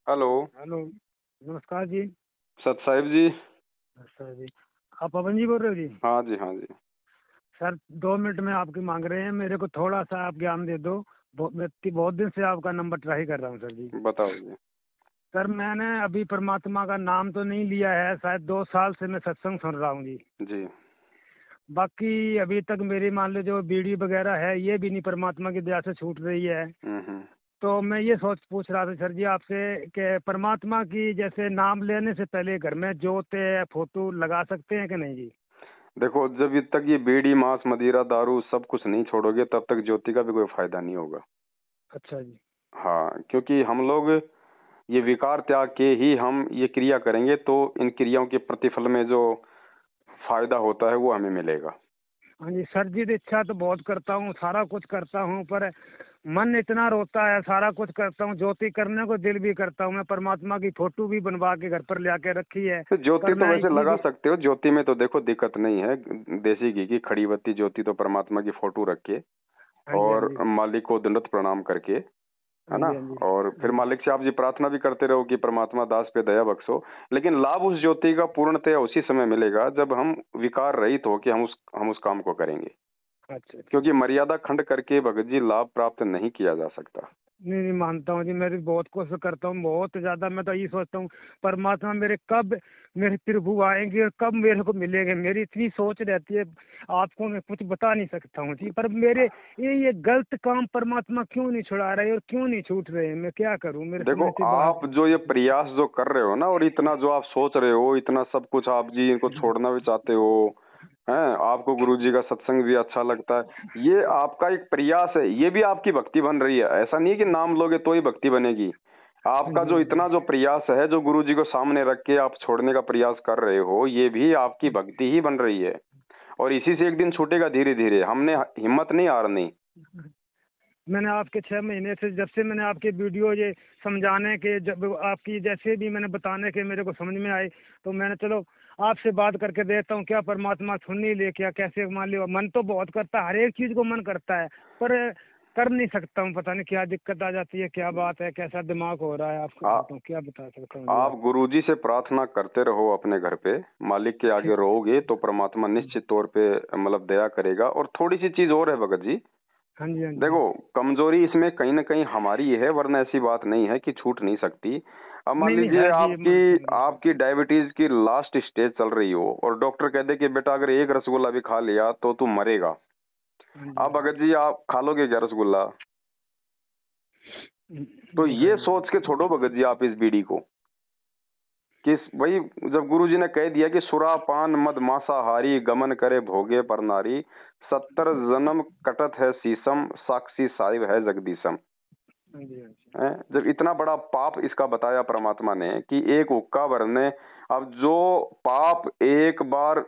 Hello. Hello. नमस्कार जी। सत साहिब जी। Sir जी, आप पवन जी बोल रहे हो जी? हाँ जी, हाँ जी। सर 2 मिनट में आपकी मांग रहे हैं, मेरे को थोड़ा सा आप ज्ञान दे दो। मैं बहुत दिन से आपका नंबर ट्राई कर रहा हूँ सर जी। बताओ जी। सर मैंने अभी परमात्मा का नाम तो नहीं लिया है, शायद 2 साल से मैं सत्संग सुन रहा हूँ जी। जी। बाकी अभी तक मेरी मान लो जो बीड़ी वगैरह है ये भी नहीं परमात्मा की दया से छूट रही है। हम्म। तो मैं ये पूछ रहा था सर जी आपसे कि परमात्मा की जैसे नाम लेने से पहले घर में जोत है फोटो लगा सकते हैं कि नहीं जी? देखो, जब तक ये बीड़ी मांस मदिरा दारू सब कुछ नहीं छोड़ोगे तब तक ज्योति का भी कोई फायदा नहीं होगा। अच्छा जी। हाँ, क्योंकि हम लोग ये विकार त्याग के ही हम ये क्रिया करेंगे तो इन क्रियाओं के प्रतिफल में जो फायदा होता है वो हमें मिलेगा। हाँ जी सर जी, तो इच्छा तो बहुत करता हूँ, सारा कुछ करता हूँ, पर मन इतना रोता है। सारा कुछ करता हूँ, ज्योति करने को दिल भी करता हूँ, मैं परमात्मा की फोटो भी बनवा के घर पर ले आके रखी है। तो पर ज्योति तो मैं वैसे इतनी लगा भी सकते हो, ज्योति में तो देखो दिक्कत नहीं है। देसी घी की खड़ी बत्ती ज्योति तो परमात्मा की फोटो रख के हाँ जी, हाँ और जी, मालिक को दंडवत प्रणाम करके, है हाँ ना। जी, हाँ जी, और हाँ फिर जी, मालिक से आप जी प्रार्थना भी करते रहो कि परमात्मा दास पे दया बख्शो। लेकिन लाभ उस ज्योति का पूर्णतया उसी समय मिलेगा जब हम विकार रहित हो कि हम उस काम को करेंगे। अच्छा अच्छा। क्योंकि मर्यादा खंड करके भगत जी लाभ प्राप्त नहीं किया जा सकता। नहीं नहीं, मानता हूँ जी, मेरी बहुत कोशिश करता हूँ, बहुत ज्यादा। मैं तो ये सोचता हूँ परमात्मा मेरे कब मेरे प्रभु आएंगे और कब मेरे को मिलेंगे, मेरी इतनी सोच रहती है। आपको मैं कुछ बता नहीं सकता हूँ जी, पर मेरे ये गलत काम परमात्मा क्यों नहीं छुड़ा रहे और क्यों नहीं छूट रहे हैं? मैं क्या करूँ, मेरे देखो, समझ से बाहर। आप जो ये प्रयास जो कर रहे हो ना, और इतना जो आप सोच रहे हो, इतना सब कुछ आप जी इनको छोड़ना भी चाहते हो, हैं, आपको गुरु जी का सत्संग भी अच्छा लगता है, ये आपका एक प्रयास है, ये भी आपकी भक्ति बन रही है। ऐसा नहीं है कि नाम लोगे तो ही भक्ति बनेगी। हाँ आपका जी, जो हाँ जी। इतना जो प्रयास है, जो गुरु जी को सामने रख के आप छोड़ने का प्रयास कर रहे हो, ये भी आपकी भक्ति ही बन रही है। और इसी से एक दिन छूटेगा धीरे धीरे। हमने हिम्मत नहीं हारनी। मैंने आपके 6 महीने से, जब से मैंने आपके वीडियो ये समझाने के, जब आपकी जैसे भी मैंने बताने के मेरे को समझ में आए, तो मैंने चलो आपसे बात करके देखता हूँ क्या परमात्मा सुन नहीं ले, क्या कैसे। मान लियो मन तो बहुत करता है, हर एक चीज को मन करता है, पर कर नहीं सकता हूँ। पता नहीं क्या दिक्कत आ जाती है, क्या बात है, कैसा दिमाग हो रहा है, आपको आ, बताऊँ, क्या बता सकता हूँ जी आप आप। गुरुजी से प्रार्थना करते रहो अपने घर पे। मालिक के आगे ठीक। रहोगे तो परमात्मा निश्चित तौर पे मतलब दया करेगा। और थोड़ी सी चीज और है भगत जी। हाँ जी, हाँ जी, देखो, कमजोरी इसमें कहीं ना कहीं हमारी है, वरना ऐसी बात नहीं है कि छूट नहीं सकती। अब मान नहीं नहीं, लीजिए है जी, ये मानता आपकी हूँ मैं। आपकी डायबिटीज की लास्ट स्टेज चल रही हो और डॉक्टर कह दे कि बेटा अगर एक रसगुल्ला भी खा लिया तो तू मरेगा। हाँ जी, अब हाँ भगत जी आप खा लोगे क्या रसगुल्ला? जी, तो वो तो है ये ही सोच के है। छोड़ो भगत जी आप इस बीड़ी को, कि वही जब गुरुजी ने कह दिया कि सुरा पान मद मांसाहारी गमन करे भोगे पर नारी, 70 जन्म कटत है शीशम साक्षी साहिब है जगदीशम। हाँ जी, हाँ जी। हैं? जब इतना बड़ा पाप इसका बताया परमात्मा ने कि एक हुक्का भरने, अब जो पाप एक बार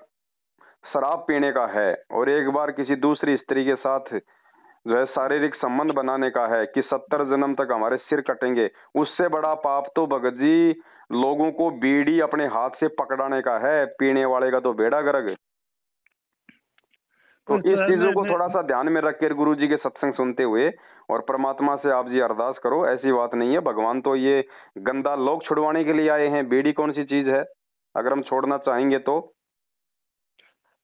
शराब पीने का है और एक बार किसी दूसरी स्त्री के साथ जो है शारीरिक संबंध बनाने का है कि 70 जन्म तक हमारे सिर कटेंगे, उससे बड़ा पाप तो भगत जी लोगों को बीड़ी अपने हाथ से पकड़ाने का है। पीने वाले का तो बेड़ा गर्क। तो कुछ तो इस है। चीजों को मैं थोड़ा सा ध्यान में रख कर गुरु जी के सत्संग सुनते हुए और परमात्मा से आप जी अरदास करो। ऐसी बात नहीं है, भगवान तो ये गंदा लोग छुड़वाने के लिए आए हैं। बीड़ी कौन सी चीज है अगर हम छोड़ना चाहेंगे तो?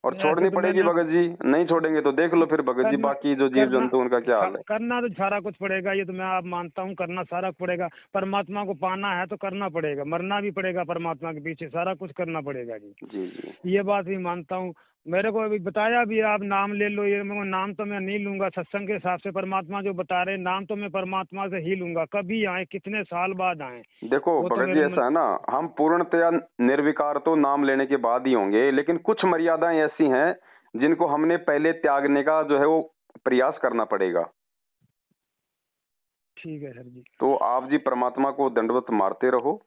और ऐसे छोड़नी तो पड़ेगी मैंने भगत जी। नहीं छोड़ेंगे तो देख लो फिर भगत जी करना बाकी जो जीव करना जंतु उनका क्या हाल है। करना तो सारा कुछ पड़ेगा, ये तो मैं आप मानता हूँ, करना सारा पड़ेगा। परमात्मा को पाना है तो करना पड़ेगा, मरना भी पड़ेगा परमात्मा के पीछे, सारा कुछ करना पड़ेगा जी। जी जी। ये बात भी मानता हूँ। मेरे को अभी बताया भी आप नाम ले लो, ये मैं नाम तो मैं नहीं लूंगा सत्संग के हिसाब से। परमात्मा जो बता रहे नाम तो मैं परमात्मा से ही लूंगा, कभी आए कितने साल बाद आए देखो वो तो भगत जी, मेरे मन। ऐसा है ना, हम पूर्णतया निर्विकार तो नाम लेने के बाद ही होंगे, लेकिन कुछ मर्यादाएं ऐसी हैं जिनको हमने पहले त्यागने का जो है वो प्रयास करना पड़ेगा। ठीक है सर जी। तो आप जी परमात्मा को दंडवत मारते रहो,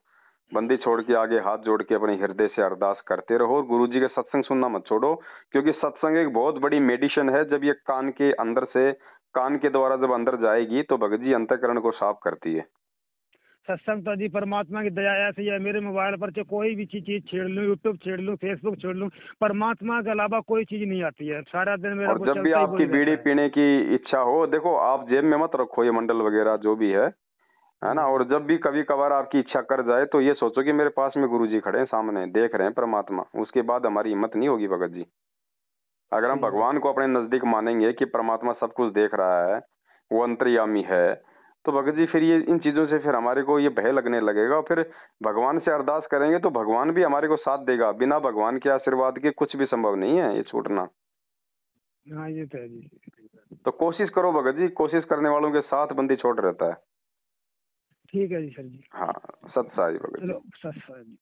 बंदी छोड़ के आगे हाथ जोड़ के अपने हृदय से अरदास करते रहो। गुरु जी के सत्संग सुनना मत छोड़ो, क्योंकि सत्संग एक बहुत बड़ी मेडिसिन है। जब ये कान के अंदर से, कान के द्वारा जब अंदर जाएगी तो भगत जी अंतःकरण को साफ करती है। सत्संग तो जी परमात्मा की दया ऐसी है, मेरे मोबाइल पर चाहे कोई भी चीज छेड़ लूँ, यूट्यूब छेड़ लूँ, फेसबुक छेड़ लूँ, परमात्मा के अलावा कोई चीज नहीं आती है। सारा दिन मेरा और वो जब भी चलता ही आपकी वही बीड़ी रहता है। पीने की इच्छा हो, देखो आप जेब में मत रखो ये मंडल वगैरह जो भी है, है ना। और जब भी कभी कभार आपकी इच्छा कर जाए तो ये सोचो कि मेरे पास में गुरुजी खड़े हैं, सामने देख रहे हैं परमात्मा, उसके बाद हमारी हिम्मत नहीं होगी भगत जी। अगर हम ठीक है। भगवान को अपने नजदीक मानेंगे कि परमात्मा सब कुछ देख रहा है, वो अंतर्यामी है, तो भगत जी फिर ये इन चीजों से फिर हमारे को ये भय लगने लगेगा, और फिर भगवान से अरदास करेंगे तो भगवान भी हमारे को साथ देगा। बिना भगवान के आशीर्वाद के कुछ भी संभव नहीं है ये छूटना। हाँ ये तो है जी। तो कोशिश करो भगत जी, कोशिश करने वालों के साथ बंदी छोड़ रहता है। ठीक है जी सर जी। हाँ, सत्य साई भगत जी। चलो सर जी।